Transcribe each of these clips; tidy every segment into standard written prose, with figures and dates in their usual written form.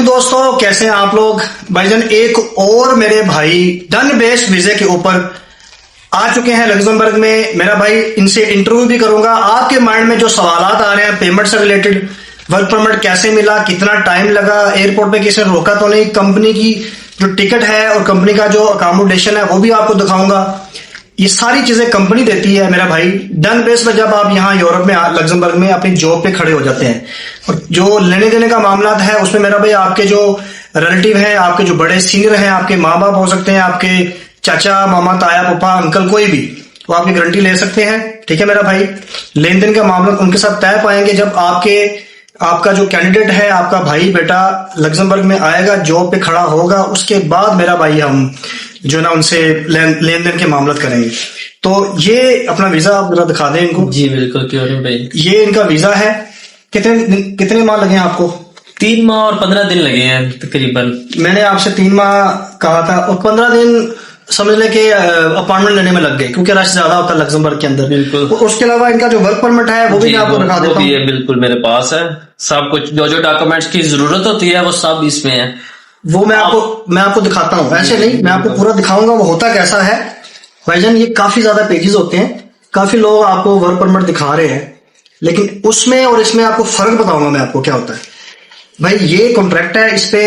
दोस्तों, कैसे हैं आप लोग। भाईजान एक और मेरे भाई डन बेस्ड वीजे के ऊपर आ चुके हैं लग्जमबर्ग में। मेरा भाई इनसे इंटरव्यू भी करूंगा। आपके माइंड में जो सवालात आ रहे हैं पेमेंट से रिलेटेड, वर्क परमिट कैसे मिला, कितना टाइम लगा, एयरपोर्ट पे किसी ने रोका तो नहीं, कंपनी की जो टिकट है और कंपनी का जो अकोमोडेशन है वो भी आपको दिखाऊंगा। ये सारी चीजें कंपनी देती है मेरा भाई डन बेस पर। जब आप यहाँ यूरोप में लग्जमबर्ग में अपनी जॉब पे खड़े हो जाते हैं और जो लेने देने का मामला है उसमें मेरा भाई आपके जो रिलेटिव हैं, आपके जो बड़े सीनियर हैं, आपके माँ बाप हो सकते हैं, आपके चाचा मामा ताया पापा अंकल कोई भी, वो आपकी गारंटी ले सकते हैं। ठीक है मेरा भाई, लेन देन का मामला उनके साथ तय पाएंगे जब आपका जो कैंडिडेट है, आपका भाई बेटा लग्जमबर्ग में आएगा, जॉब पे खड़ा होगा, उसके बाद मेरा भाई हम जो ना उनसे लेन देन के मामला करेंगे। तो ये अपना वीजा आप जरा दिखा दें इनको। जी बिल्कुल, क्यों नहीं भाई। ये इनका वीजा है। कितने माह लगे हैं आपको? 3 माह और 15 दिन लगे हैं तकरीबन। मैंने आपसे 3 माह कहा था और 15 दिन समझ ले के अपॉइंटमेंट लेने में लग गए क्योंकि रश ज्यादा होता है लग्जमबर्ग के अंदर। बिल्कुल। उसके अलावा इनका जो वर्क परमिट है वो भी मैं आपको दिखा देता हूँ। बिल्कुल मेरे पास है सब कुछ, जो जो डॉक्यूमेंट्स की जरूरत होती है वो सब इसमें है। वो मैं आपको दिखाता हूँ, ऐसे नहीं, मैं आपको पूरा दिखाऊंगा वो होता कैसा है। भाईजान ये काफी ज्यादा पेजेस होते हैं, काफी लोग आपको वर्क परमिट दिखा रहे हैं, लेकिन उसमें और इसमें आपको फर्क बताऊंगा मैं आपको क्या होता है। भाई ये कॉन्ट्रैक्ट है, इस पे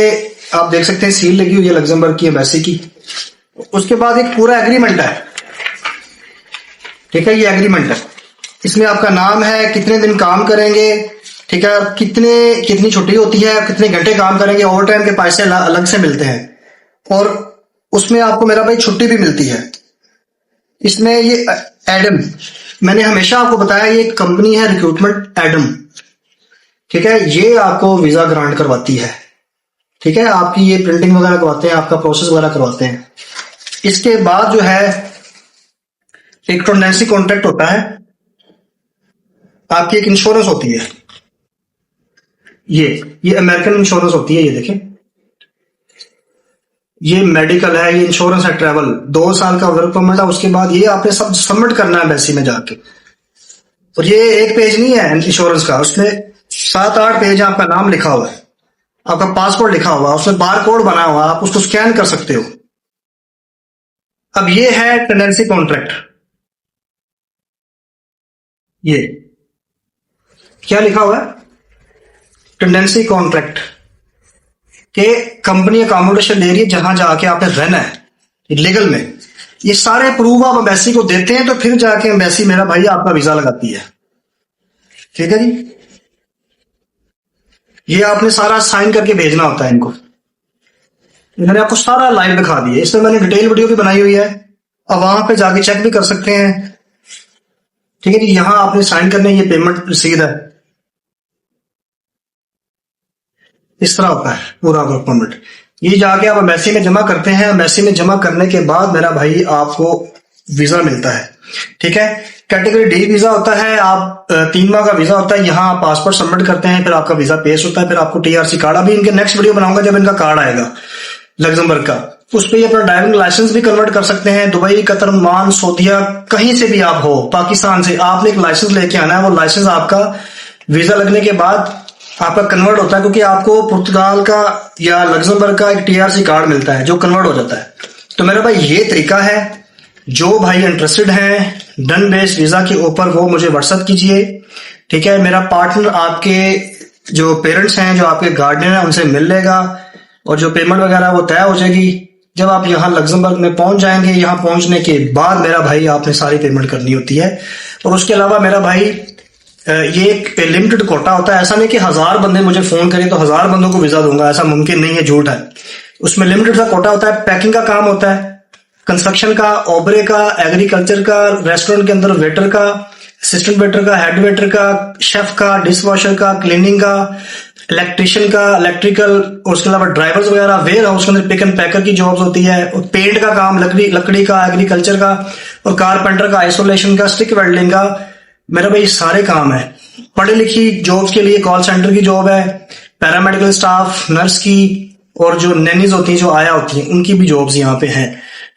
आप देख सकते हैं सील लगी हुई है लग्जमबर्ग की एम्बेसी की। उसके बाद एक पूरा एग्रीमेंट है। ठीक है, ये एग्रीमेंट है, इसमें आपका नाम है, कितने दिन काम करेंगे, ठीक है, कितनी छुट्टी होती है, कितने घंटे काम करेंगे, ओवर टाइम के पैसे अलग से मिलते हैं और उसमें आपको मेरा भाई छुट्टी भी मिलती है। इसमें ये एडम, मैंने हमेशा आपको बताया ये कंपनी है रिक्रूटमेंट एडम। ठीक है, ये आपको वीजा ग्रांट करवाती है। ठीक है, आपकी ये प्रिंटिंग वगैरह करवाते हैं, आपका प्रोसेस वगैरह करवाते हैं। इसके बाद जो है एक टेंडेंसी कॉन्ट्रैक्ट होता है, आपकी एक इंश्योरेंस होती है, ये अमेरिकन इंश्योरेंस होती है। ये देखें, ये मेडिकल है, ये इंश्योरेंस है, ट्रैवल, 2 साल का वर्क परमिट है। उसके बाद ये आपने सब सबमिट करना है एम्बेसी में जाके। और ये एक पेज नहीं है इंश्योरेंस का, उसमें 7-8 पेज आपका नाम लिखा हुआ है, आपका पासपोर्ट लिखा हुआ है, उसमें बार कोड बना हुआ है, आप उसको स्कैन कर सकते हो। अब ये है टेंडेंसी कॉन्ट्रैक्ट। ये क्या लिखा हुआ है? टेंडेंसी कॉन्ट्रैक्ट के कंपनी अकोमोडेशन दे रही है जहां जाके आपने रहना है लीगल में। ये सारे प्रूफ आप एम्बेसी को देते हैं तो फिर जाके एम्बेसी मेरा भाई आपका वीजा लगाती है। ठीक है जी, ये आपने सारा साइन करके भेजना होता है इनको। मैंने आपको सारा लाइव दिखा दिया, इसमें मैंने डिटेल वीडियो भी बनाई हुई है, अब वहां पे जाके चेक भी कर सकते हैं। ठीक है जी, यहां आपने साइन करने, ये पेमेंट रसीद है। इस तरह होता है पूरा वर्क परमिट। ये जाके आप एम्बेसी में जमा करते हैं, एम्बेसी में जमा करने के बाद मेरा भाई आपको वीजा मिलता है। ठीक है, कैटेगरी डी वीजा होता है, आप 3 माह का वीजा होता है। यहाँ आप पासपोर्ट सबमिट करते हैं, फिर आपका वीजा पेश होता है, फिर आपको टीआरसी कार्ड, अभी इनके नेक्स्ट वीडियो बनाऊंगा जब इनका कार्ड आएगा लग्जमबर्ग का, उस पर अपना ड्राइविंग लाइसेंस भी कन्वर्ट कर सकते हैं। दुबई, कतर, ओमान, सऊदीया, कहीं से भी आप हो, पाकिस्तान से, आपने एक लाइसेंस लेके आना है। वो लाइसेंस आपका वीजा लगने के बाद आपका कन्वर्ट होता है, क्योंकि आपको पुर्तगाल का या लग्जमबर्ग का एक टीआरसी कार्ड मिलता है जो कन्वर्ट हो जाता है। तो मेरा भाई ये तरीका है। जो भाई इंटरेस्टेड हैं डन बेस्ड वीजा के ऊपर वो मुझे व्हाट्सएप कीजिए। ठीक है, मेरा पार्टनर आपके जो पेरेंट्स हैं, जो आपके गार्डियन है, उनसे मिल लेगा और जो पेमेंट वगैरह वो तय हो जाएगी जब आप यहाँ लग्जमबर्ग में पहुंच जाएंगे। यहाँ पहुंचने के बाद मेरा भाई आपने सारी पेमेंट करनी होती है। और उसके अलावा मेरा भाई ये एक लिमिटेड कोटा होता है, ऐसा नहीं कि 1000 बंदे मुझे फोन करें तो 1000 बंदों को वीजा दूंगा, ऐसा मुमकिन नहीं है, झूठ है। उसमें लिमिटेड सा कोटा होता है। पैकिंग का काम होता है, कंस्ट्रक्शन का, ओबरे का, एग्रीकल्चर का, रेस्टोरेंट के अंदर वेटर का, असिस्टेंट वेटर का, हेड वेटर का, शेफ का, डिश वॉशर का, क्लीनिंग का, इलेक्ट्रिशियन का, इलेक्ट्रिकल, और उसके अलावा ड्राइवर्स वगैरह, वेयर हाउस के अंदर पिक एंड पैकर की जॉब्स होती है, और पेंट का काम, लकड़ी का, एग्रीकल्चर का, और कारपेंटर का, आइसोलेशन का, स्टिक वेल्डिंग का, मेरा भाई सारे काम है। पढ़ी लिखी जॉब्स के लिए कॉल सेंटर की जॉब है, पैरामेडिकल स्टाफ, नर्स की, और जो नैनीज होती हैं, जो आया होती हैं, उनकी भी जॉब्स यहाँ पे हैं।